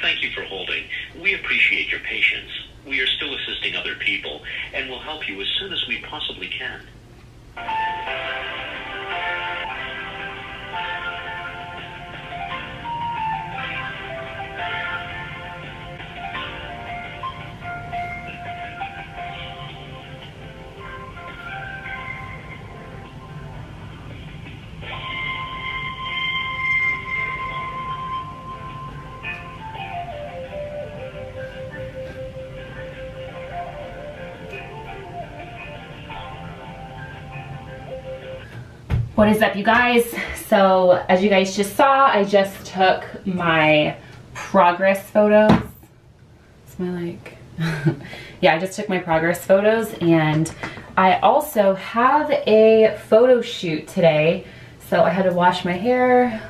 Thank you for holding. We appreciate your patience. We are still assisting other people and will help you as soon as we possibly can. What is up, you guys? So as you guys just saw, I just took my progress photos. It's my like, yeah, I just took my progress photos, and I also have a photo shoot today. So I had to wash my hair.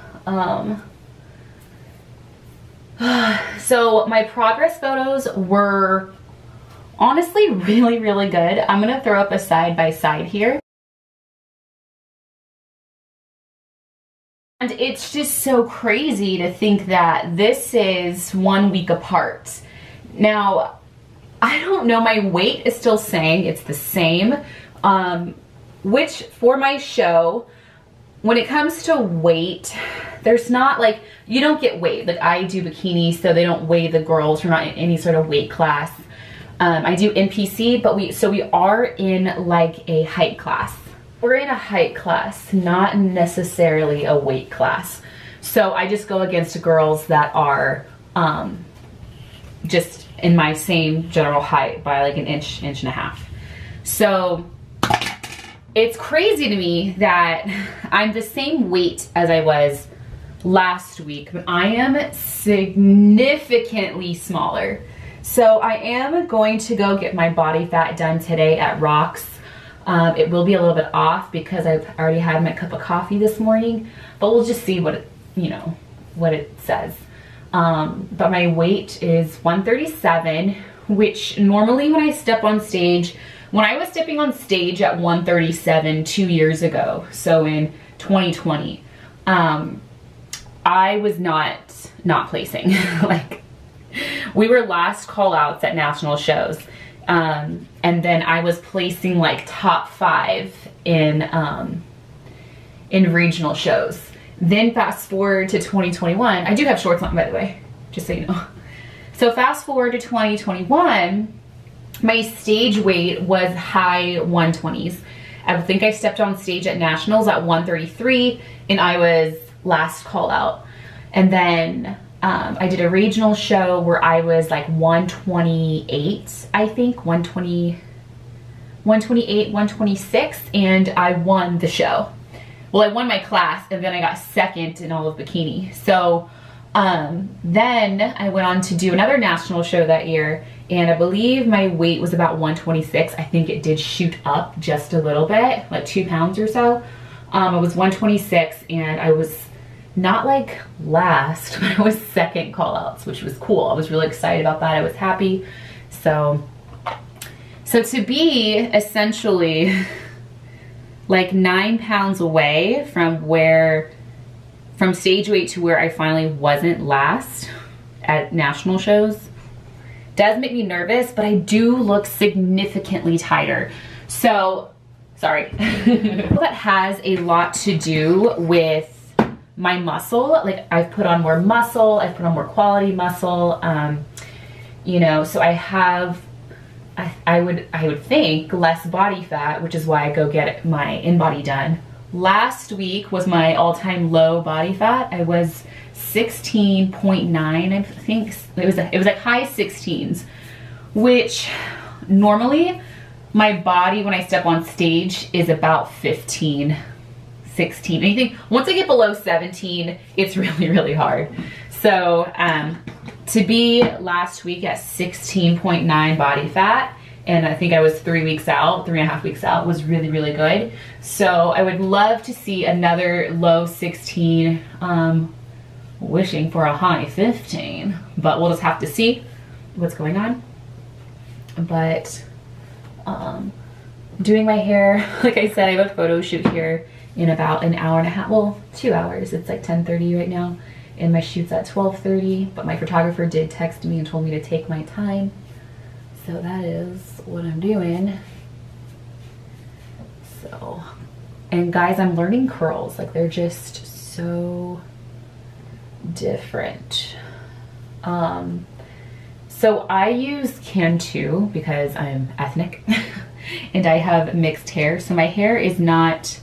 So my progress photos were honestly really, really good. I'm gonna throw up a side by side here. And it's just so crazy to think that this is 1 week apart. Now, I don't know, my weight is still saying it's the same, which for my show, when it comes to weight, there's not like, you don't get weighed. Like I do bikini, so they don't weigh the girls. We're not in any sort of weight class. I do NPC, but we are in like a height class. We're in a height class, not necessarily a weight class. So I just go against girls that are just in my same general height by like an inch and a half. So it's crazy to me that I'm the same weight as I was last week, but I am significantly smaller. So I am going to go get my body fat done today at Rock's. It will be a little bit off because I've already had my cup of coffee this morning, but we'll just see what it, what it says. But my weight is 137, which normally when I step on stage, when I was stepping on stage at 137 2 years ago, so in 2020, I was not placing. Like, we were last call outs at national shows. And then I was placing like top 5 in regional shows. Then fast forward to 2021, I do have shorts on, by the way, just so you know. So fast forward to 2021, my stage weight was high 120s. I think I stepped on stage at nationals at 133, and I was last call out. And then I did a regional show where I was like 128, I think, 128, 126, and I won the show. Well, I won my class, and then I got second in all of bikini. So then I went on to do another national show that year, and I believe my weight was about 126. I think it did shoot up just a little bit, like 2 pounds or so. I was 126, and I was not like last, but I was second call outs, which was cool. I was really excited about that. I was happy. So to be essentially like 9 pounds away from stage weight to where I finally wasn't last at national shows does make me nervous, but I do look significantly tighter. So, sorry. That has a lot to do with my muscle. Like, I've put on more muscle, I've put on more quality muscle, so I have, I would think, less body fat, which is why I go get my in-body done. Last week was my all-time low body fat. I was 16.9, I think. It was like high 16s, which normally my body when I step on stage is about 15. 16. Anything once I get below 17, it's really, really hard. So to be last week at 16.9 body fat, and I think I was 3 weeks out, 3.5 weeks out, was really, really good. So I would love to see another low 16, wishing for a high 15, but we'll just have to see what's going on. But doing my hair, like I said, I have a photo shoot here in about an hour and a half, well, 2 hours. It's like 10:30 right now. and my shoot's at 12:30, but my photographer did text me and told me to take my time. So that is what I'm doing. So, and guys, I'm learning curls. Like, they're just so different. So I use Cantu because I'm ethnic and I have mixed hair. So my hair is not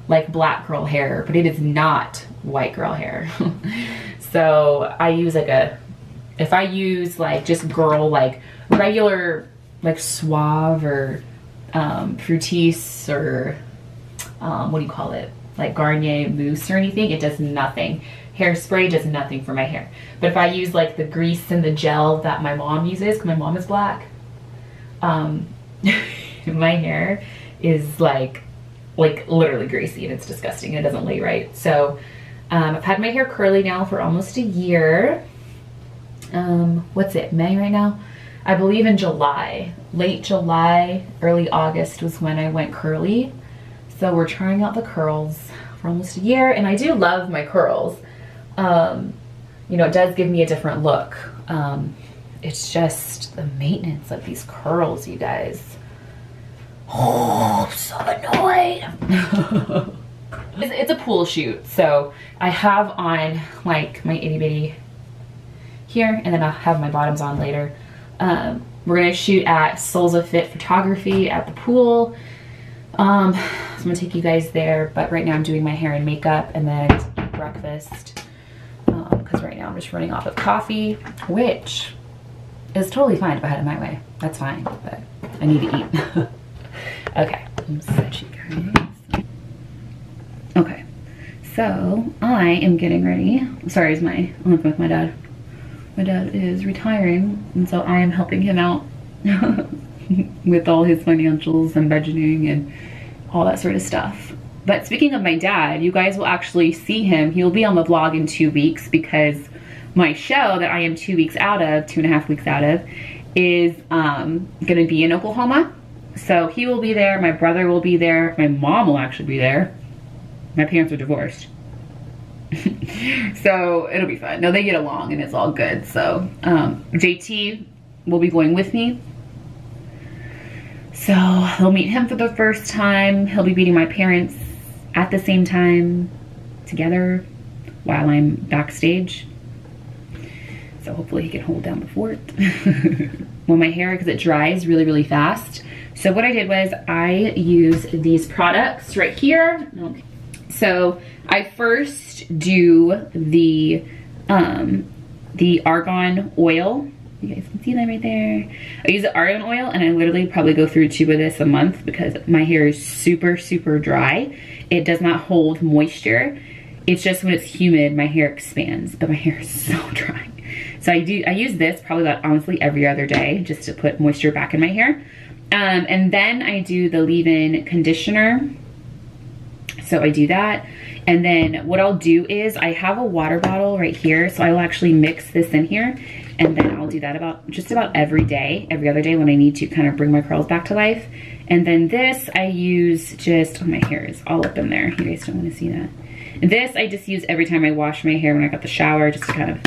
like black girl hair, but it is not white girl hair. So I use like if I use like just girl, like regular, like Suave or Fructis or what do you call it? Like Garnier Mousse or anything, it does nothing. Hairspray does nothing for my hair. But if I use like the grease and the gel that my mom uses, because my mom is black, my hair is like literally greasy and it's disgusting. It doesn't lay right. So I've had my hair curly now for almost a year. What's it, May right now? I believe in July, late July, early August was when I went curly. So we're trying out the curls for almost a year, and I do love my curls. You know, it does give me a different look. It's just the maintenance of these curls, you guys. Oh, I'm so annoyed. It's a pool shoot, so I have on like my itty bitty here, and then I'll have my bottoms on later. We're gonna shoot at Solza Fit Photography at the pool. So I'm gonna take you guys there, but right now I'm doing my hair and makeup, and then I just eat breakfast because right now I'm just running off of coffee, which is totally fine if I had it my way. That's fine, but I need to eat. Okay, I'm set, you guys. Okay, so I am getting ready. Sorry, I'm living with my dad. My dad is retiring, and so I am helping him out with all his financials and budgeting and all that sort of stuff. But speaking of my dad, you guys will actually see him. He'll be on the vlog in 2 weeks because my show that I am 2 weeks out of, 2.5 weeks out of, is gonna be in Oklahoma. So he will be there, my brother will be there, my mom will actually be there. My parents are divorced. So it'll be fun. No, they get along and it's all good. So JT will be going with me. So they'll meet him for the first time. He'll be meeting my parents at the same time together while I'm backstage. So hopefully he can hold down the fort. Well, my hair, because it dries really, really fast. So what I did was I used these products right here. Okay. So I first do the argan oil. You guys can see that right there. I use the argan oil, and I literally probably go through 2 of this a month because my hair is super, super dry. It does not hold moisture. It's just when it's humid, my hair expands, but my hair is so dry. So I use this probably about honestly every other day just to put moisture back in my hair. And then I do the leave-in conditioner. So I do that. And then what I'll do is I have a water bottle right here. So I'll actually mix this in here. And then I'll do that just about every day, every other day when I need to kind of bring my curls back to life. And then this I use just, oh, my hair is all up in there. You guys don't want to see that. And this I just use every time I wash my hair when I got the shower, just to kind of,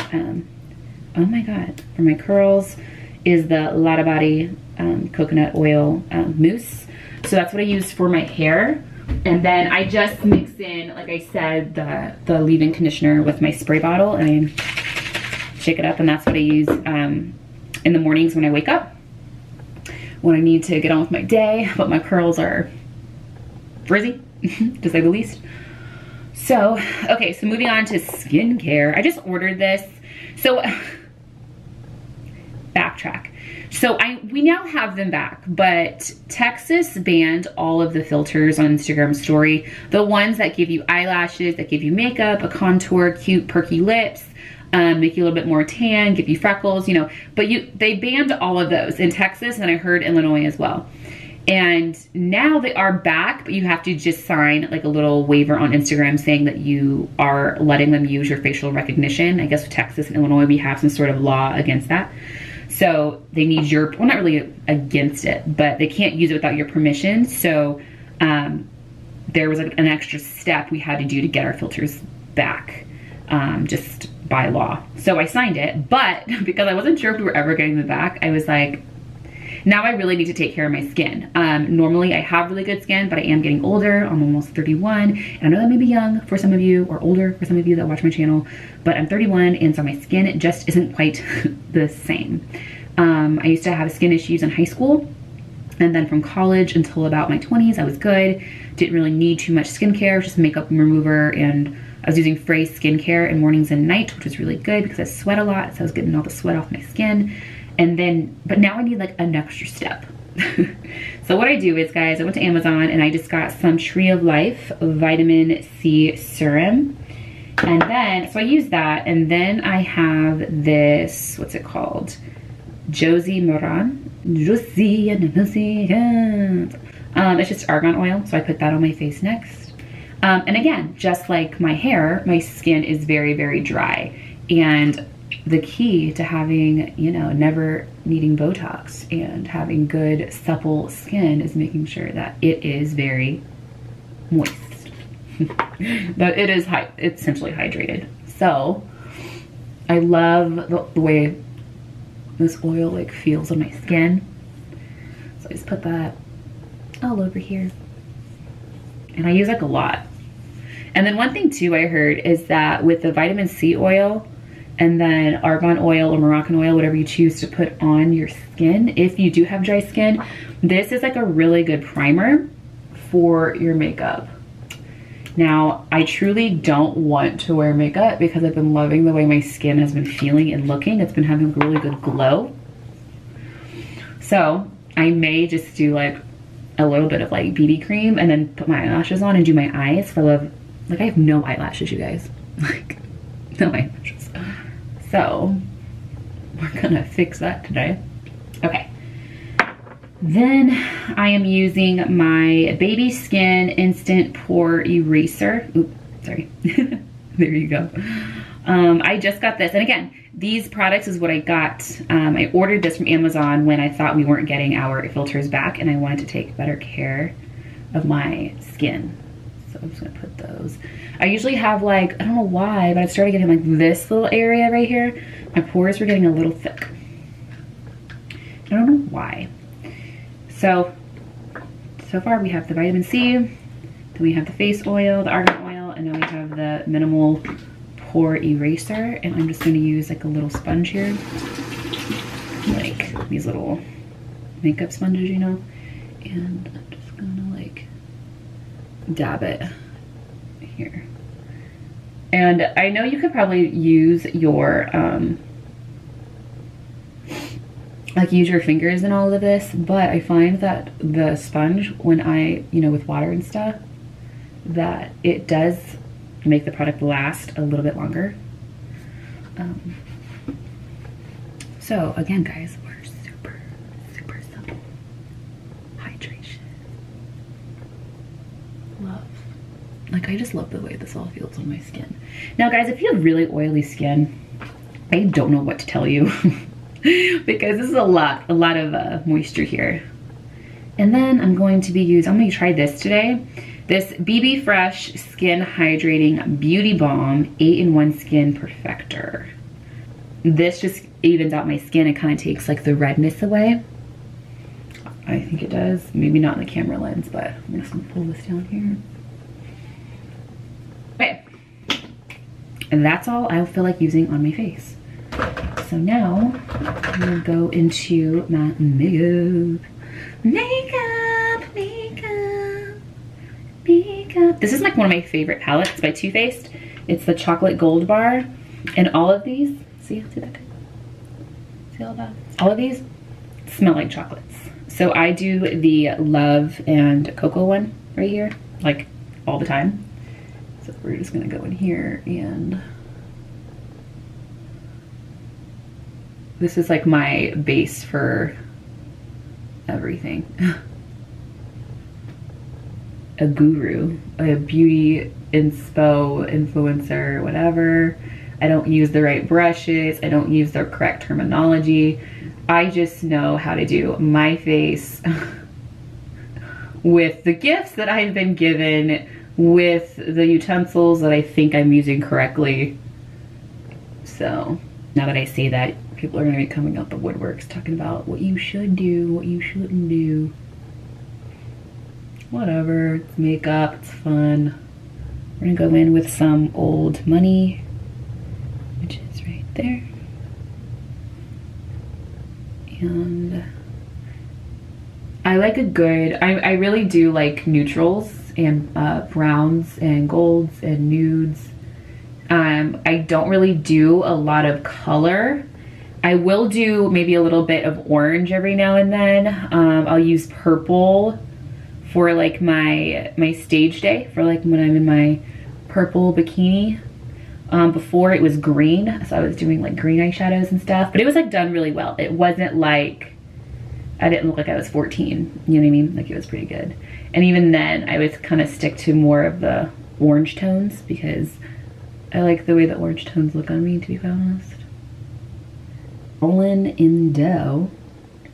oh my God, for my curls is the Lada Body coconut oil mousse. So that's what I use for my hair. And then I just mix in, like I said, the leave-in conditioner with my spray bottle, and I shake it up, and that's what I use in the mornings when I wake up, when I need to get on with my day, but my curls are frizzy, to say the least. So, okay, so moving on to skincare. I just ordered this. So, backtrack. So we now have them back, but Texas banned all of the filters on Instagram story. The ones that give you eyelashes, that give you makeup, a contour, cute perky lips, make you a little bit more tan, give you freckles, you know, but they banned all of those in Texas, and I heard Illinois as well. And now they are back, but you have to just sign like a little waiver on Instagram saying that you are letting them use your facial recognition. I guess with Texas and Illinois, we have some sort of law against that. So they need your, well, not really against it, but they can't use it without your permission. So there was like an extra step we had to do to get our filters back, just by law. So I signed it, but because I wasn't sure if we were ever getting them back, I was like, now I really need to take care of my skin. Normally I have really good skin, but I am getting older. I'm almost 31. And I know that may be young for some of you or older for some of you that watch my channel, but I'm 31 and so my skin just isn't quite the same. I used to have skin issues in high school, and then from college until about my 20s, I was good. Didn't really need too much skincare, just makeup remover, and I was using Frey skincare in mornings and night, which was really good because I sweat a lot, so I was getting all the sweat off my skin. And then, but now I need like an extra step. So what I do is, guys, I went to Amazon and I just got some Tree of Life vitamin C serum. And then, so I use that, and then I have this, what's it called? Josie Moran. Josie, it's just argan oil, so I put that on my face next. And again, just like my hair, my skin is very, very dry. And the key to having, you know, never needing Botox and having good supple skin is making sure that it is very moist. That it is it's essentially hydrated. So I love the way this oil like feels on my skin. So I just put that all over here. And I use like a lot. And then one thing too I heard is that with the vitamin C oil and then argan oil or Moroccan oil, whatever you choose to put on your skin, if you do have dry skin, this is like a really good primer for your makeup. Now, I truly don't want to wear makeup because I've been loving the way my skin has been feeling and looking. It's been having a really good glow. So I may just do like a little bit of like BB cream and then put my eyelashes on and do my eyes. For love, like I have no eyelashes, you guys. Like no eyelashes. So we're gonna fix that today. Okay. Then I am using my Baby Skin Instant Pore Eraser. Oops, sorry. There you go. I just got this. And again, these products is what I got. I ordered this from Amazon when I thought we weren't getting our filters back and I wanted to take better care of my skin. So I'm just gonna put those. I usually have like, I don't know why, but I started getting like this little area right here. My pores were getting a little thick. I don't know why. So far we have the vitamin C, then we have the face oil, the argan oil, and then we have the minimal pore eraser. And I'm just gonna use like a little sponge here. Like these little makeup sponges, you know? And I'm just gonna like dab it here. And I know you could probably use your, like use your fingers in all of this, but I find that the sponge, when I, you know, with water and stuff, that it does make the product last a little bit longer. So again, guys, we're super, super simple. Hydration. Love. Like I just love the way this all feels on my skin. Now guys, if you have really oily skin, I don't know what to tell you. Because this is a lot of moisture here. And then I'm going to try this today. This BB Fresh Skin Hydrating Beauty Balm 8-in-1 Skin Perfector. This just evens out my skin and kind of takes like the redness away. I think it does. Maybe not in the camera lens, but I'm just gonna pull this down here. Okay. And that's all I feel like using on my face. So now I'm gonna go into my makeup. Makeup. This is like one of my favorite palettes. It's by Too Faced. It's the chocolate gold bar. And all of these, see that? See all that? All of these smell like chocolates. So I do the Love and Cocoa one right here, like all the time. So we're just gonna go in here and this is like my base for everything. A guru, a beauty inspo influencer, whatever. I don't use the right brushes. I don't use the correct terminology. I just know how to do my face with the gifts that I've been given, with the utensils that I think I'm using correctly. So now that I say that, people are gonna be coming out the woodworks talking about what you should do, what you shouldn't do. Whatever, it's makeup, it's fun. We're gonna go in with some Old Money, which is right there. And I like a good, I really do like neutrals and browns and golds and nudes. I don't really do a lot of color. I will do maybe a little bit of orange every now and then. I'll use purple for like my stage day, for like when I'm in my purple bikini. Before it was green, so I was doing like green eyeshadows and stuff, but it was like done really well. It wasn't like, I didn't look like I was 14, you know what I mean? Like it was pretty good. And even then I would kind of stick to more of the orange tones because I like the way the orange tones look on me, to be quite honest. Rolling in dough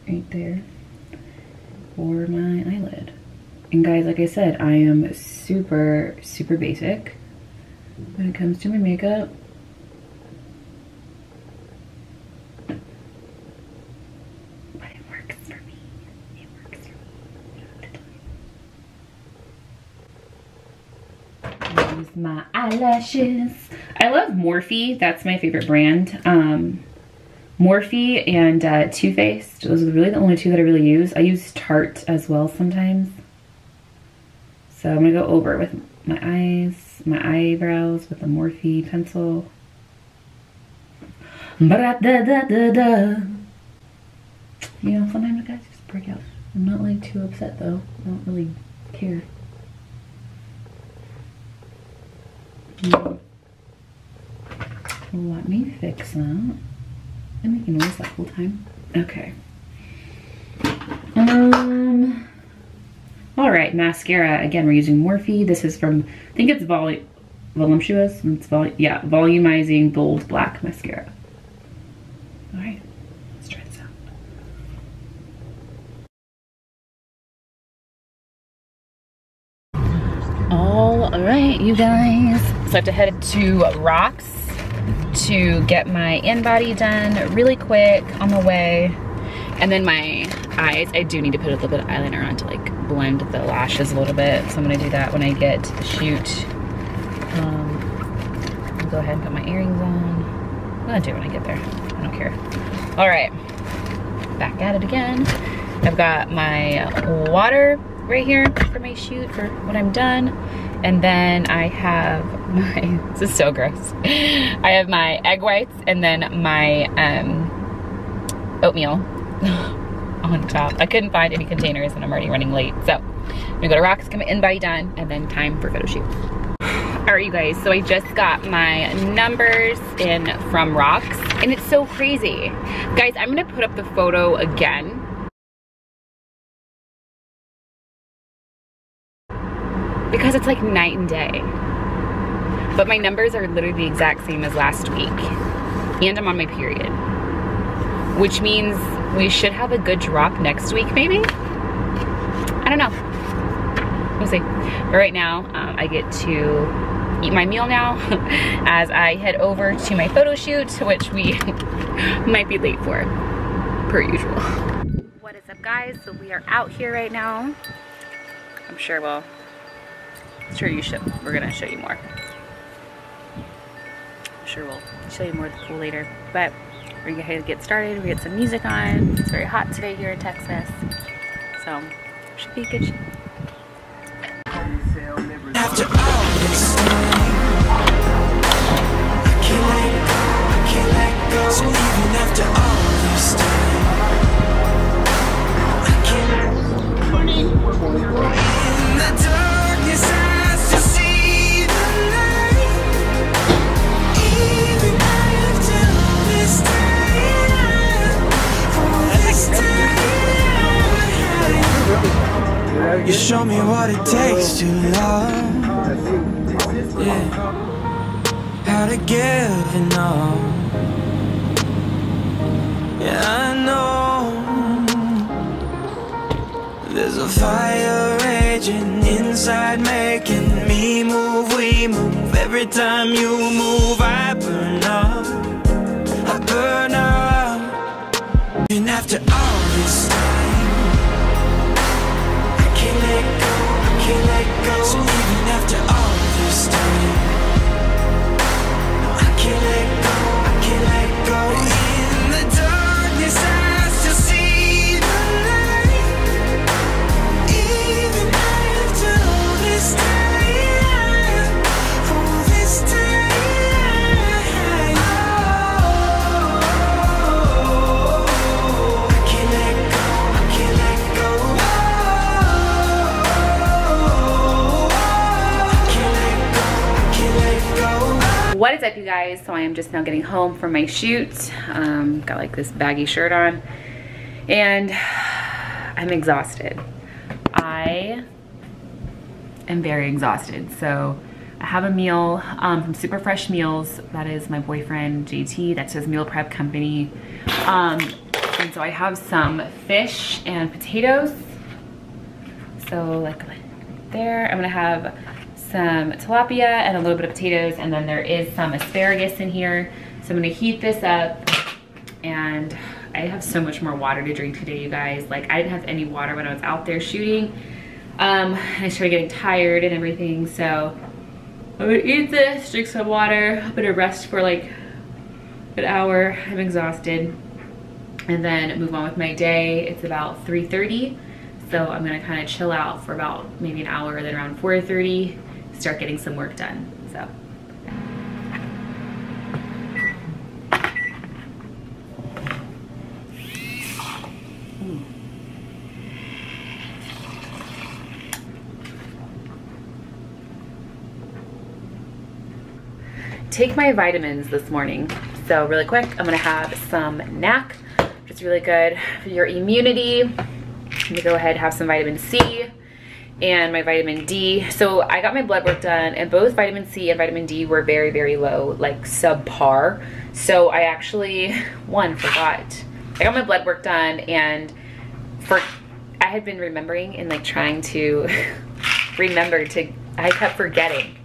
right there for my eyelid. And guys, like I said, I am super, super basic when it comes to my makeup. But it works for me. It works for me. Use my eyelashes. I love Morphe. That's my favorite brand. Morphe and Too Faced. Those are really the only two that I really use. I use Tarte as well sometimes. So I'm gonna go over with my eyes, my eyebrows with the Morphe pencil. Ba-da-da-da-da-da. You know, sometimes guys just break out. I'm not like too upset though. I don't really care. Let me fix that. I'm making noise that whole time. Okay. All right, mascara. Again, we're using Morphe. This is from, I think it's voluptuous. It's volumizing bold black mascara. All right, let's try this out. All right, you guys. So I have to head to Rocks to get my in-body done really quick on the way. And then my eyes, I do need to put a little bit of eyeliner on to like blend the lashes a little bit. So I'm gonna do that when I get to the shoot. I'll go ahead and put my earrings on. I'm gonna do it when I get there. I don't care. All right, back at it again. I've got my water right here for my shoot, for when I'm done. And then I have my, this is so gross. I have my egg whites and then my oatmeal on top. I couldn't find any containers and I'm already running late. So I'm gonna go to Rocks, get my in-body done, and then time for photo shoot. All right, you guys, so I just got my numbers in from Rocks and it's so crazy. Guys, I'm gonna put up the photo again. Because it's like night and day. But my numbers are literally the exact same as last week. And I'm on my period. Which means we should have a good drop next week, maybe? I don't know. We'll see. But right now, I get to eat my meal now as I head over to my photo shoot, which we might be late for, per usual. What is up, guys? So we are out here right now. I'm sure we're gonna show you more. I'm sure we'll show you more of the pool later, but we're gonna go ahead and get started. We get some music on. It's very hot today here in Texas, so should be a good shoot. After all this time, I can't let go. So even after all this time, I can't. In the darkness, I still see the light. Even after all this time, you show me what it takes to love. Yeah, how to give and all. Yeah, I know there's a fire raging inside, making me move. We move every time you move. I burn up. after all this time, I can't let go, I can't let go. So even after all this time, no, I can't let go, I can't let go. In the darkness I still see the light. Even after all this time, all this time, I can't let go, I can't let go. I can't let go, I can't let go. What is up, you guys? So I am just now getting home from my shoot. Got like this baggy shirt on and I'm exhausted. I am very exhausted. So I have a meal from Super Fresh Meals. That is my boyfriend JT. That's his meal prep company. And so I have some fish and potatoes. So like there, I'm gonna have some tilapia and a little bit of potatoes, and then there is some asparagus in here. So I'm gonna heat this up, and I have so much more water to drink today, you guys. Like, I didn't have any water when I was out there shooting. I started getting tired and everything, so I'm gonna eat this, drink some water. I'm gonna rest for like an hour. I'm exhausted, and then move on with my day. It's about 3:30, so I'm gonna kind of chill out for about maybe an hour, then around 4:30 start getting some work done. So take my vitamins this morning. So really quick, I'm gonna have some NAC, which is really good for your immunity. I'm gonna go ahead and have some vitamin C and my vitamin D. So I got my blood work done, and both vitamin C and vitamin D were very, very low, like subpar. So I actually, forgot. I got my blood work done, and I had been remembering and like trying to remember to, I kept forgetting.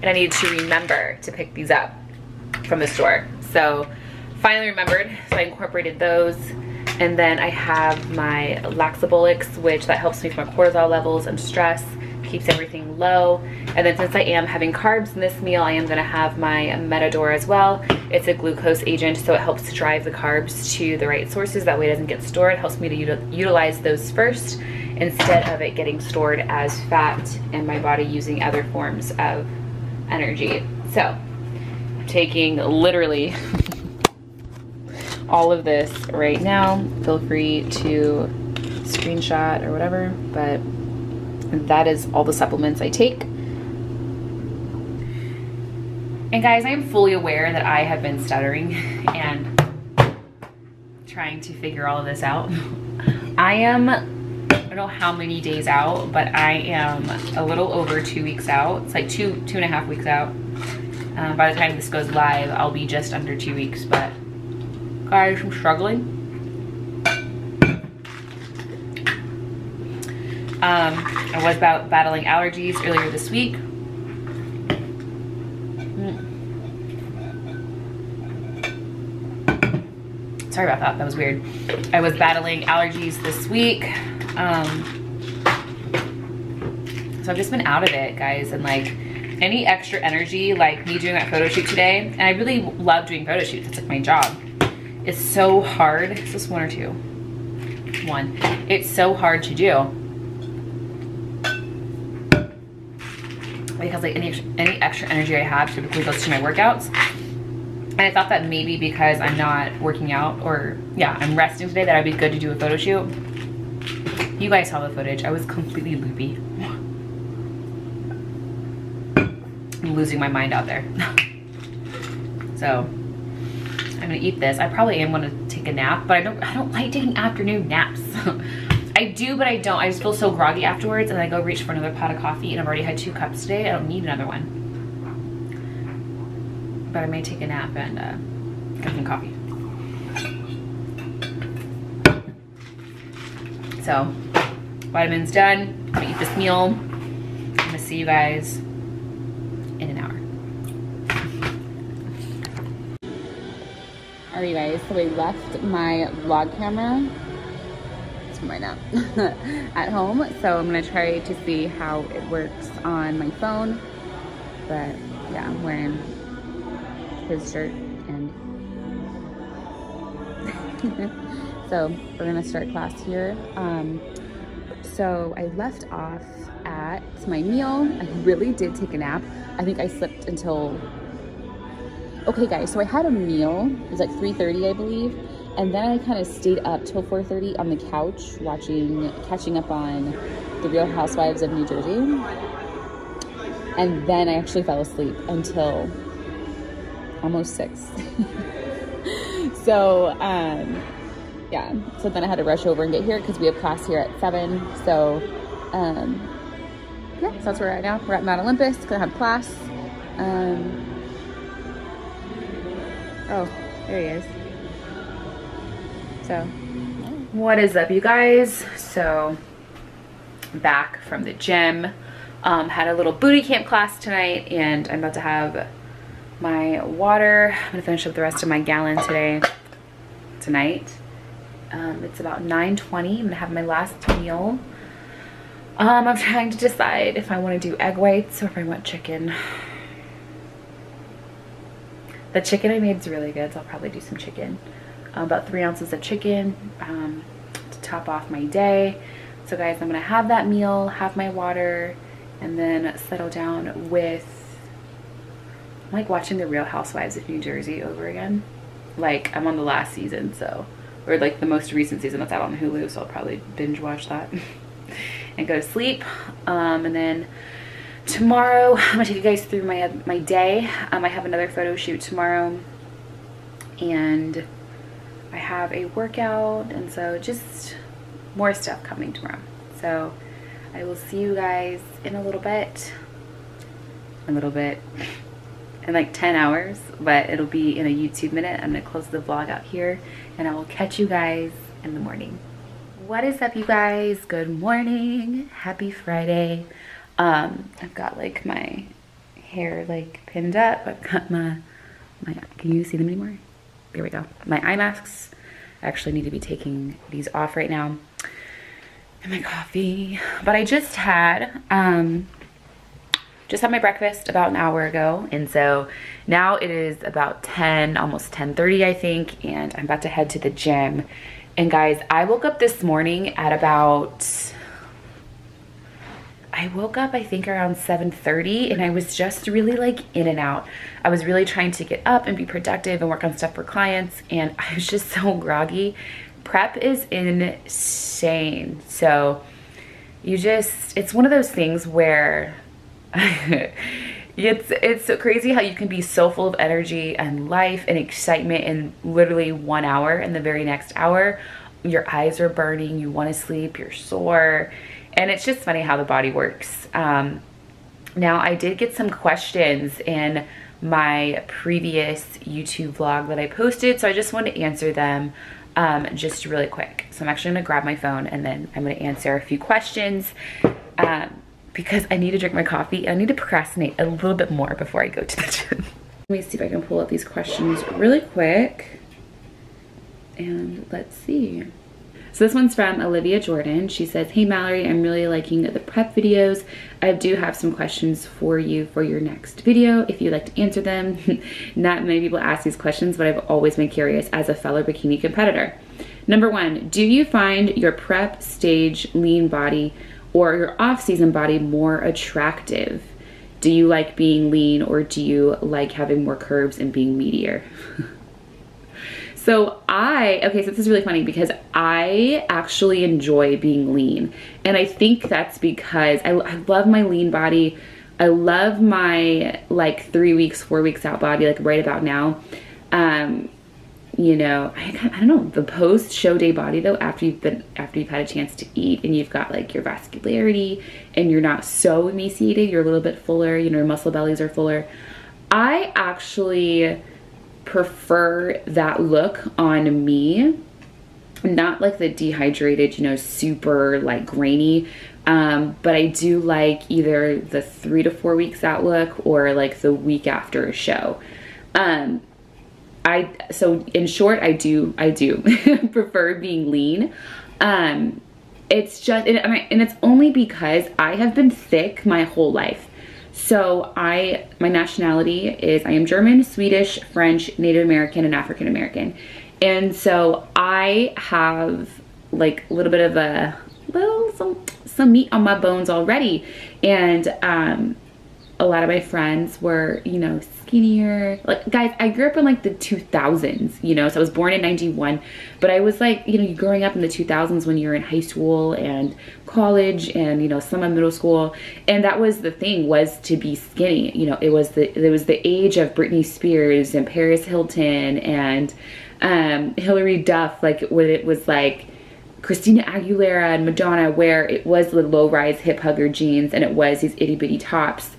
And I needed to remember to pick these up from the store. So finally remembered, so I incorporated those. And then I have my Laxabolix, which that helps me with my cortisol levels and stress, keeps everything low. And then since I am having carbs in this meal, I am gonna have my Metador as well. It's a glucose agent, so it helps to drive the carbs to the right sources. That way it doesn't get stored. It helps me to utilize those first instead of it getting stored as fat and my body using other forms of energy. So I'm taking literally all of this right now. Feel free to screenshot or whatever, but that is all the supplements I take. And guys, I am fully aware that I have been stuttering and trying to figure all of this out. I don't know how many days out, but I am a little over 2 weeks out. It's like two and a half weeks out. By the time this goes live, I'll be just under 2 weeks, but guys, I'm struggling. I was battling allergies earlier this week. Sorry about that, that was weird. I was battling allergies this week. So I've just been out of it, guys, and like any extra energy, like me doing that photo shoot today, and I really love doing photo shoots, it's like my job. It's so hard. Is this one or two? One. It's so hard to do. Because like any extra energy I have typically goes to my workouts. And I thought that maybe because I'm not working out, or yeah, I'm resting today, that I'd be good to do a photo shoot. You guys saw the footage. I was completely loopy. I'm losing my mind out there. So I'm gonna eat this. I probably am gonna take a nap, but I don't like taking afternoon naps. I do, but I don't. I just feel so groggy afterwards, and I go reach for another pot of coffee, and I've already had 2 cups today. I don't need another one. But I may take a nap and get some coffee. So, vitamins done. I'm gonna eat this meal. I'm gonna see you guys in an hour. Alright, you guys, so I left my vlog camera, it's from right now, at home. So I'm gonna try to see how it works on my phone. But yeah, I'm wearing his shirt and so we're gonna start class here. So I left off at my meal. I really did take a nap. I think I slept until, okay guys, so I had a meal. It was like 3:30, I believe. And then I kind of stayed up till 4:30 on the couch catching up on The Real Housewives of New Jersey. And then I actually fell asleep until almost 6. So, yeah. So then I had to rush over and get here because we have class here at 7. So, yeah, so that's where we're at now. We're at Mount Olympus, gonna have class. Oh, there he is. So, what is up, you guys? So, back from the gym. Had a little booty camp class tonight, and I'm about to have my water. I'm gonna finish up the rest of my gallon tonight. It's about 9:20. I'm gonna have my last meal. I'm trying to decide if I want to do egg whites or if I want chicken. The chicken I made is really good, so I'll probably do some chicken. About 3 ounces of chicken to top off my day. So guys, I'm gonna have that meal, have my water, and then settle down with, I'm like watching The Real Housewives of New Jersey over again. Like, I'm on the last season, so, or like the most recent season that's out on Hulu, so I'll probably binge watch that and go to sleep. And then tomorrow, I'm gonna take you guys through my day. I have another photo shoot tomorrow, and I have a workout, and so just more stuff coming tomorrow. So I will see you guys in a little bit, in like 10 hours, but it'll be in a YouTube minute. I'm gonna close the vlog out here, and I will catch you guys in the morning. What is up, you guys? Good morning, happy Friday. I've got like my hair like pinned up. I've got my can you see them anymore? There we go. My eye masks. I actually need to be taking these off right now. And my coffee. But I just had my breakfast about an hour ago, and so now it is about 10, almost 10:30 I think, and I'm about to head to the gym. And guys, I woke up this morning at about, I think around 7:30, and I was just really like in and out. I was really trying to get up and be productive and work on stuff for clients, and I was just so groggy. Prep is insane. So it's one of those things where it's so crazy how you can be so full of energy and life and excitement in literally 1 hour, and the very next hour your eyes are burning, you want to sleep, you're sore, and it's just funny how the body works. Now I did get some questions in my previous YouTube vlog that I posted, so I just wanted to answer them just really quick. So I'm actually gonna grab my phone, and then I'm gonna answer a few questions because I need to drink my coffee, and I need to procrastinate a little bit more before I go to the gym. Let me see if I can pull up these questions really quick, and let's see. So this one's from Olivia Jordan. She says, "Hey Mallory, I'm really liking the prep videos. I do have some questions for you for your next video, if you'd like to answer them." Not many people ask these questions, but I've always been curious as a fellow bikini competitor. Number 1, do you find your prep stage lean body or your off-season body more attractive? Do you like being lean, or do you like having more curves and being meatier? So this is really funny because I actually enjoy being lean. And I think that's because I love my lean body. I love my like 3 weeks, 4 weeks out body, like right about now. You know, I don't know, the post show day body though, after you've had a chance to eat and you've got like your vascularity and you're not so emaciated, you're a little bit fuller, you know, your muscle bellies are fuller. I actually prefer that look on me, not like the dehydrated, you know, super like grainy, but I do like either the 3 to 4 weeks out look or like the week after a show. So in short, I do prefer being lean. It's just, and it's only because I have been thick my whole life. So my nationality is, I am German, Swedish, French, Native American, and African American. And so I have like a little bit of some meat on my bones already. And a lot of my friends were, you know, skinnier. Like, guys, I grew up in like the 2000s, you know, so I was born in 91, but I was like, you know, growing up in the 2000s when you're in high school and college and, you know, some in middle school. And that was the thing, was to be skinny. You know, it was the age of Britney Spears and Paris Hilton and Hilary Duff, like when it was like Christina Aguilera and Madonna, where it was the low-rise hip hugger jeans and it was these itty bitty tops.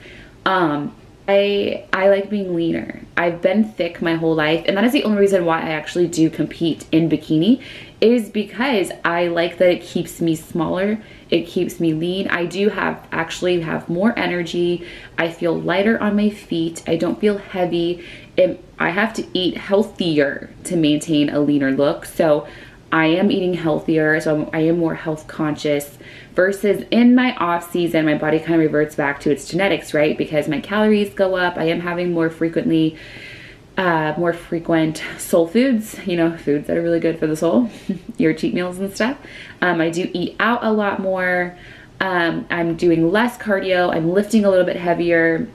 I like being leaner. I've been thick my whole life, and that is the only reason why I actually do compete in bikini, is because I like that it keeps me smaller, it keeps me lean. I do actually have more energy. I feel lighter on my feet. I don't feel heavy. I have to eat healthier to maintain a leaner look. So I am eating healthier, so I am more health conscious, versus in my off season, my body kind of reverts back to its genetics, right? Because my calories go up. I am having more frequent soul foods, you know, foods that are really good for the soul, your cheat meals and stuff. I do eat out a lot more. I'm doing less cardio. I'm lifting a little bit heavier,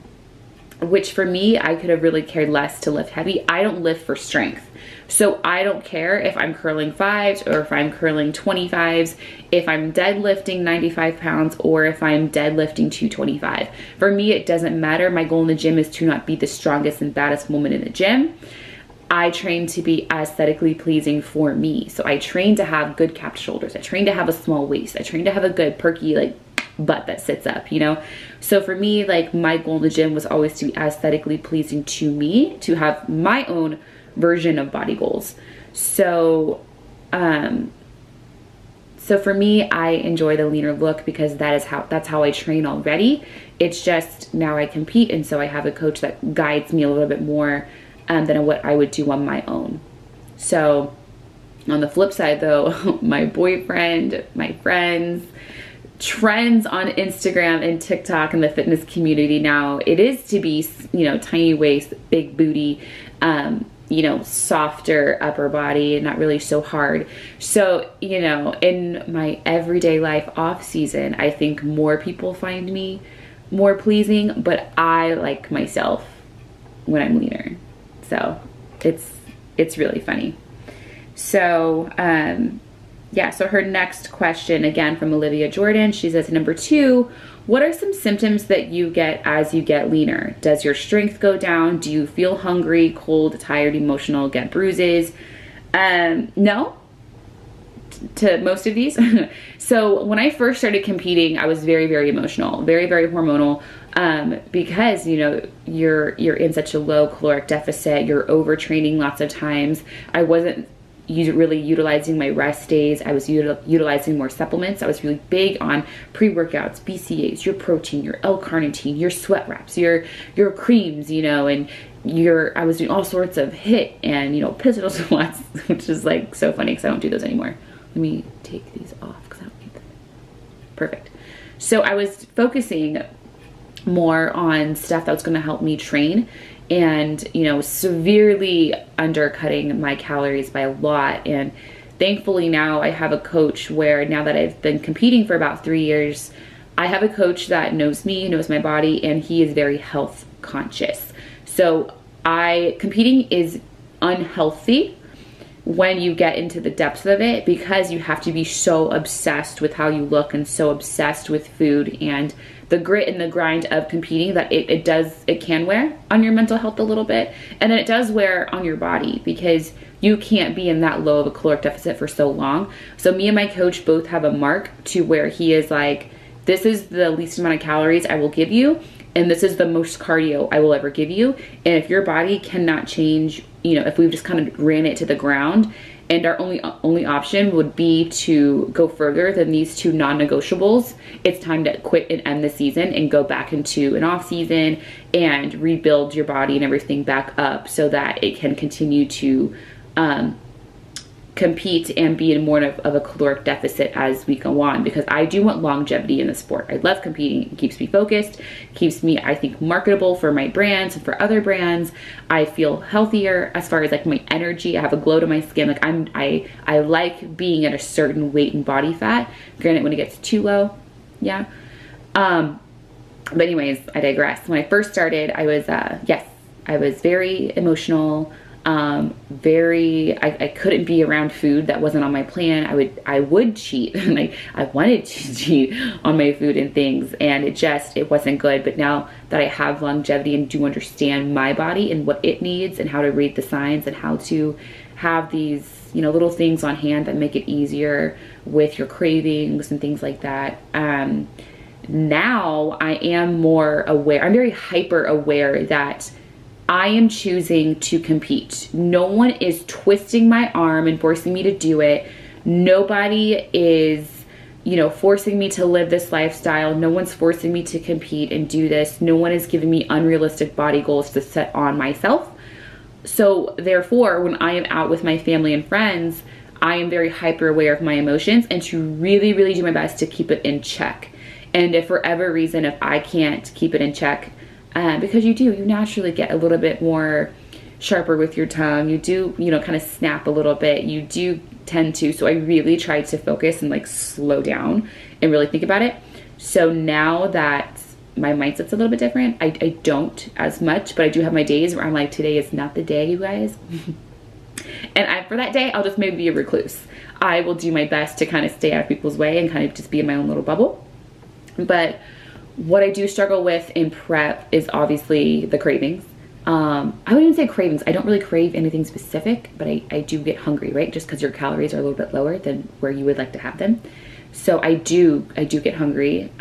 which for me, I could have really cared less to lift heavy. I don't lift for strength. So I don't care if I'm curling 5s or if I'm curling 25s, if I'm deadlifting 95 pounds or if I'm deadlifting 225. For me, it doesn't matter. My goal in the gym is to not be the strongest and baddest woman in the gym. I train to be aesthetically pleasing for me. So I train to have good capped shoulders. I train to have a small waist. I train to have a good perky, like, butt that sits up, you know? So for me, like, my goal in the gym was always to be aesthetically pleasing to me, to have my own version of body goals. So for me, I enjoy the leaner look because that's how I train already. It's just now I compete, and so I have a coach that guides me a little bit more than what I would do on my own. So on the flip side though, my boyfriend, my friends, trends on Instagram and TikTok and the fitness community now, it is to be, you know, tiny waist, big booty, you know, softer upper body, not really so hard. So, you know, in my everyday life off season, I think more people find me more pleasing, but I like myself when I'm leaner. So it's really funny. So, yeah, so her next question, again from Olivia Jordan, she says, number 2, what are some symptoms that you get as you get leaner? Does your strength go down? Do you feel hungry, cold, tired, emotional, get bruises? No, to most of these. So when I first started competing, I was very, very emotional, very, very hormonal, because, you know, you're in such a low caloric deficit, you're overtraining lots of times. I wasn't really utilizing my rest days. I was utilizing more supplements. I was really big on pre-workouts, BCAAs, your protein, your L-carnitine, your sweat wraps, your creams, you know, and I was doing all sorts of HIIT and, you know, pistol squats, which is like so funny because I don't do those anymore. Let me take these off because I don't need them. Perfect. So I was focusing more on stuff that was going to help me train, and, you know, severely undercutting my calories by a lot. And thankfully now I have a coach where, now that I've been competing for about 3 years, I have a coach that knows me, knows my body, and he is very health conscious. So competing is unhealthy when you get into the depths of it, because you have to be so obsessed with how you look and so obsessed with food and the grit and the grind of competing that it can wear on your mental health a little bit, and then it does wear on your body because you can't be in that low of a caloric deficit for so long. So me and my coach both have a mark to where he is like, this is the least amount of calories I will give you, and this is the most cardio I will ever give you. And if your body cannot change, you know, if we've just kind of ran it to the ground, and our only option would be to go further than these two non-negotiables, it's time to quit and end the season and go back into an off season and rebuild your body and everything back up so that it can continue to compete and be in more of a caloric deficit as we go on, because I do want longevity in the sport. I love competing. It keeps me focused, keeps me, I think, marketable for my brands and for other brands. I feel healthier as far as like my energy. I have a glow to my skin. Like I like being at a certain weight and body fat. Granted, when it gets too low, yeah. But anyways, I digress. When I first started, I was I was very emotional. I couldn't be around food that wasn't on my plan. I would cheat. Like I wanted to cheat on my food and things, and it wasn't good. But now that I have longevity and do understand my body and what it needs and how to read the signs and how to have these, you know, little things on hand that make it easier with your cravings and things like that. Now I am more aware. I'm very hyper aware that I am choosing to compete. No one is twisting my arm and forcing me to do it. Nobody is, you know, forcing me to live this lifestyle. No one's forcing me to compete and do this. No one is giving me unrealistic body goals to set on myself. So therefore, when I am out with my family and friends, I am very hyper aware of my emotions and to really, really do my best to keep it in check. And if for whatever reason, if I can't keep it in check, because you naturally get a little bit more sharper with your tongue. You do, you know, kind of snap a little bit. You do tend to. So I really tried to focus and like slow down and really think about it. So now that my mindset's a little bit different, I don't as much, but I do have my days where I'm like, today is not the day, you guys. And for that day, I'll just maybe be a recluse. I will do my best to kind of stay out of people's way and kind of just be in my own little bubble. But what I do struggle with in prep is obviously the cravings. I wouldn't even say cravings. I don't really crave anything specific, but I do get hungry, right? Just because your calories are a little bit lower than where you would like to have them. So I do get hungry.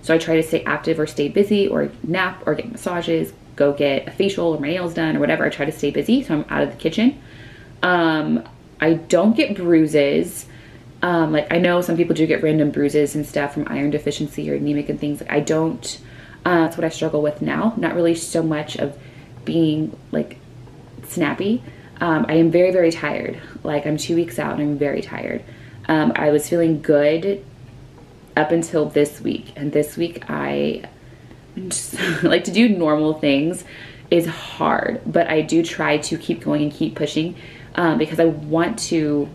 So I try to stay active or stay busy or nap or get massages, go get a facial or my nails done or whatever. I try to stay busy so I'm out of the kitchen. I don't get bruises. Like I know some people do get random bruises and stuff from iron deficiency or anemic and things. Like I don't, that's what I struggle with now. Not really so much of being like snappy. I am very, very tired. Like I'm 2 weeks out and I'm very tired. I was feeling good up until this week. And this week I just like to do normal things is hard, but I do try to keep going and keep pushing, because I want to,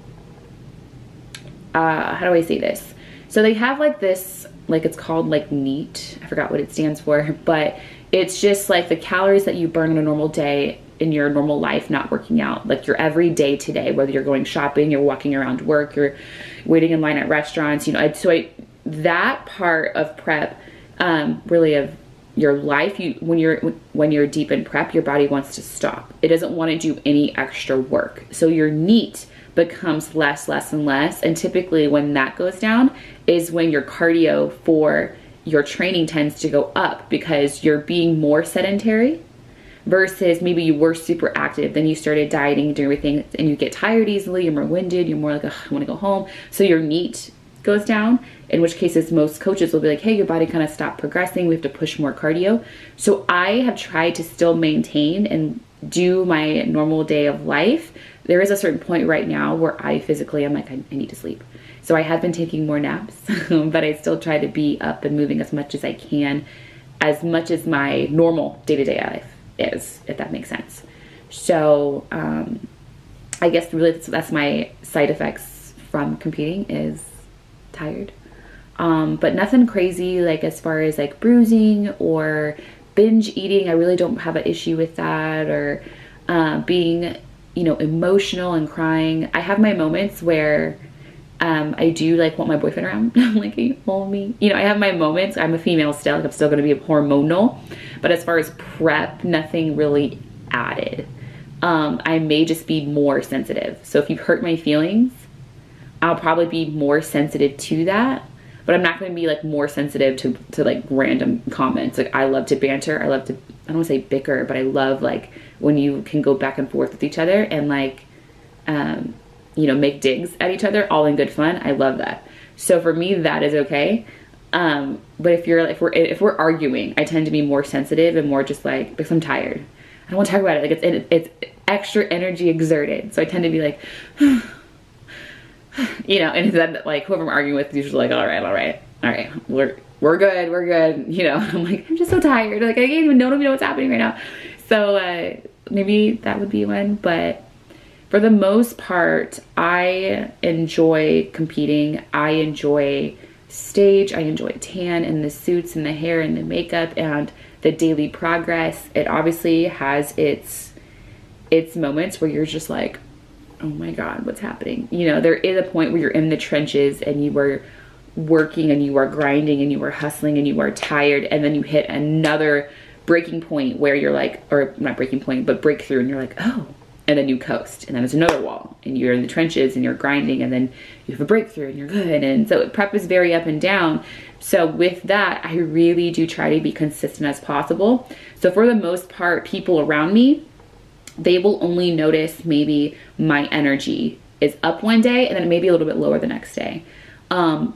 how do I say this? So they have like this, like it's called like NEAT. I forgot what it stands for, but it's just like the calories that you burn on a normal day in your normal life, not working out, like your everyday today, whether you're going shopping, you're walking around work, you're waiting in line at restaurants, you know. That part of prep, really of your life, when you're deep in prep, your body wants to stop. It doesn't want to do any extra work. So your NEAT becomes less and less. And typically when that goes down is when your cardio for your training tends to go up, because you're being more sedentary versus maybe you were super active, then you started dieting, doing everything, and you get tired easily, you're more winded, you're more like, I want to go home. So your NEAT goes down, in which cases most coaches will be like, hey, your body kind of stopped progressing, we have to push more cardio. So I have tried to still maintain and do my normal day of life. There is a certain point right now where I physically, I'm like, I need to sleep. So I have been taking more naps, but I still try to be up and moving as much as I can, as much as my normal day-to-day life is, if that makes sense. So I guess really that's my side effects from competing is tired. But nothing crazy, like as far as like bruising or binge eating. I really don't have an issue with that, or being, you know, emotional and crying. I have my moments where I do like want my boyfriend around. Like, can you hold me? You know, I have my moments. I'm a female still, like I'm still gonna be hormonal, but as far as prep, nothing really added. I may just be more sensitive. So if you hurt my feelings, I'll probably be more sensitive to that. but I'm not going to be like more sensitive to like random comments. Like I love to banter. I love to, I don't want to say bicker, but I love like when you can go back and forth with each other and like, you know, make digs at each other all in good fun. I love that. So for me, that is okay. But if we're arguing, I tend to be more sensitive and more just like, because I'm tired. I don't want to talk about it. Like it's extra energy exerted. So I tend to be like, you know, and then like whoever I'm arguing with is usually like, all right, we're good. You know, I'm like, I'm just so tired. Like I don't even know what's happening right now. So maybe that would be one. But for the most part, I enjoy competing. I enjoy stage. I enjoy tan and the suits and the hair and the makeup and the daily progress. It obviously has its moments where you're just like, oh my God, what's happening? You know, there is a point where you're in the trenches and you are working and you are grinding and you are hustling and you are tired, and then you hit another breaking point where you're like, or not breaking point, but breakthrough, and you're like, oh, and then you coast, and then there's another wall, and you're in the trenches and you're grinding, and then you have a breakthrough and you're good. And so prep is very up and down. So with that, I really do try to be consistent as possible. So for the most part, people around me, they will only notice maybe my energy is up one day and then maybe a little bit lower the next day.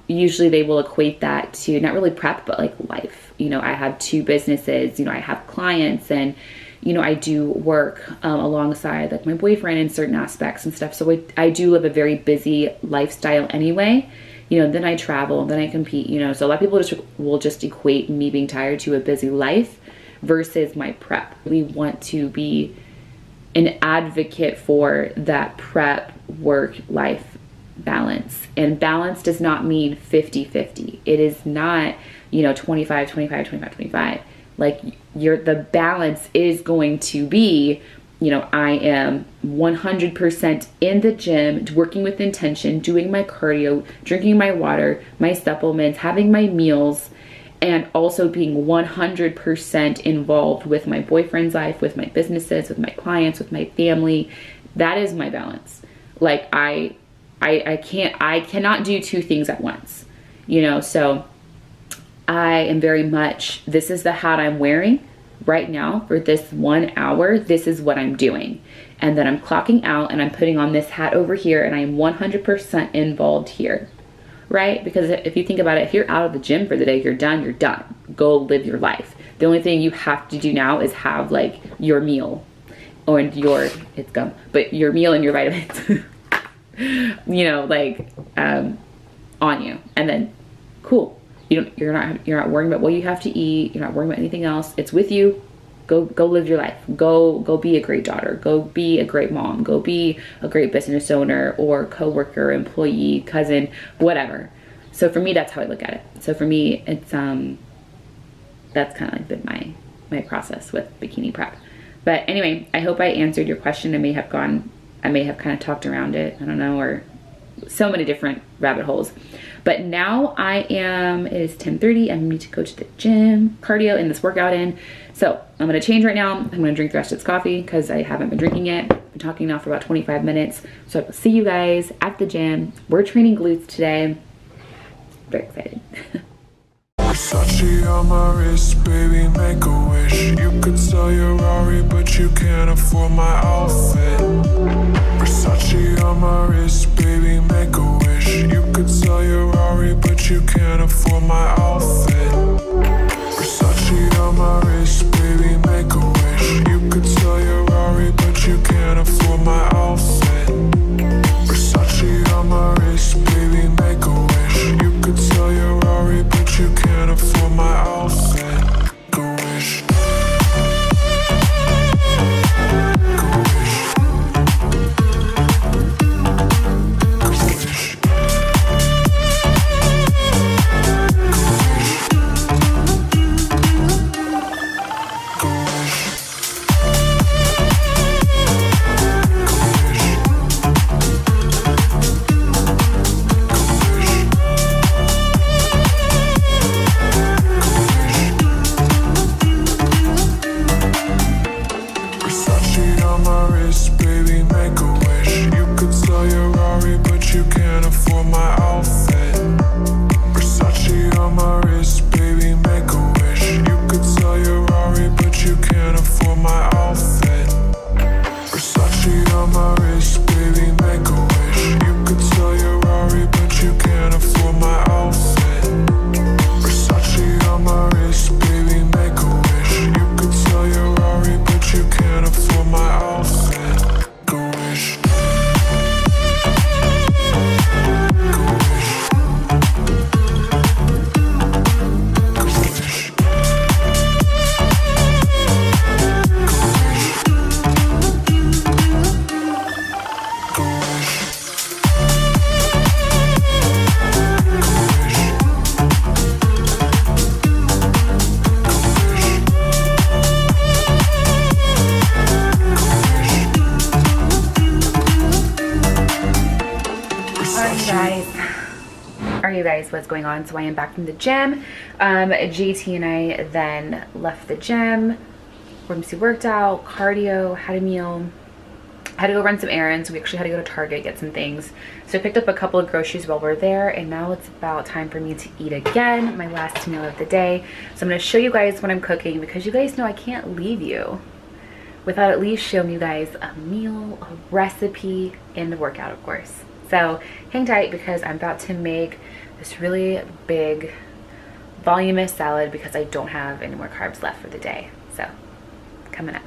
Usually they will equate that to not really prep, but like life. You know, I have 2 businesses, you know, I have clients, and, you know, I do work alongside like my boyfriend in certain aspects and stuff. So I do live a very busy lifestyle anyway. You know, then I travel, then I compete, you know, so a lot of people will just equate me being tired to a busy life versus my prep. We want to be an advocate for that prep work-life balance. And balance does not mean 50-50. It is not, you know, 25-25-25-25. Like the balance is going to be, you know, I am 100% in the gym, working with intention, doing my cardio, drinking my water, my supplements, having my meals, and also being 100% involved with my boyfriend's life, with my businesses, with my clients, with my family. That is my balance. Like I cannot do 2 things at once, you know? So I am very much, this is the hat I'm wearing right now for this 1 hour. This is what I'm doing. And then I'm clocking out and I'm putting on this hat over here, and I am 100% involved here. Right? Because if you think about it, if you're out of the gym for the day, you're done. Go live your life. The only thing you have to do now is have like your meal or it's gum, but your meal and your vitamins, you know, like, on you. And then cool. You're not worrying about what you have to eat. You're not worrying about anything else. It's with you. Go live your life. Go be a great daughter. Go be a great mom. Go be a great business owner or coworker, employee, cousin, whatever. So for me, that's how I look at it. So for me, it's that's kind of like been my process with bikini prep. But anyway, I hope I answered your question. I may have kind of talked around it. I don't know, or so many different rabbit holes. But now it is 10:30. I need to go to the gym, cardio, and this workout in. So I'm gonna change right now. I'm gonna drink the rest of this coffee because I haven't been drinking it. I've been talking now for about 25 minutes. So I will see you guys at the gym. We're training glutes today. Very excited. Versace on my wrist, baby, make a wish. You could sell your Rari, but you can't afford my outfit. Versace on my wrist, baby, make a wish. You could sell your Rari, but you can't afford my outfit. Versace on my wrist, baby, make a wish. You could sell your Rari, but you can't afford my outfit. Versace on my wrist, baby, make a wish. You could sell your Rari, but you can't afford my outfit. Make a wish. Make a wish. Alright you guys, what's going on? So I am back from the gym. JT and I then left the gym. We worked out, cardio, had a meal. I had to go run some errands. We actually had to go to Target, get some things. So I picked up a couple of groceries while we're there, and now it's about time for me to eat again, my last meal of the day. So I'm gonna show you guys what I'm cooking, because you guys know I can't leave you without at least showing you guys a meal, a recipe, and the workout, of course. So hang tight, because I'm about to make this really big voluminous salad because I don't have any more carbs left for the day. So coming up.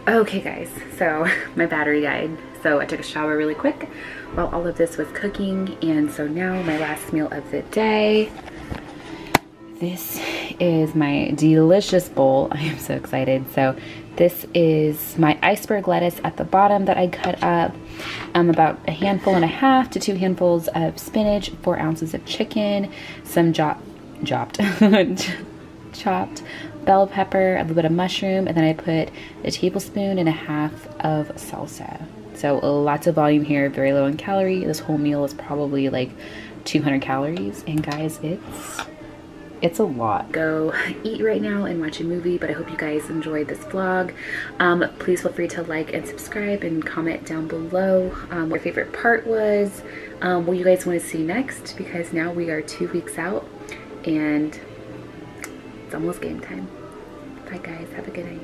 Okay guys, so my battery died, so I took a shower really quick while all of this was cooking, and so now my last meal of the day. This is my delicious bowl. I am so excited. So this is my iceberg lettuce at the bottom that I cut up, about 1.5 handfuls to 2 handfuls of spinach, 4 ounces of chicken, some chopped bell pepper, a little bit of mushroom, and then I put 1.5 tablespoons of salsa. So lots of volume here, very low in calorie. This whole meal is probably like 200 calories, and guys, it's a lot. Go eat right now and watch a movie, but I hope you guys enjoyed this vlog. Please feel free to like and subscribe and comment down below what your favorite part was, what you guys want to see next, because now we are 2 weeks out and it's almost game time. Bye guys, have a good night.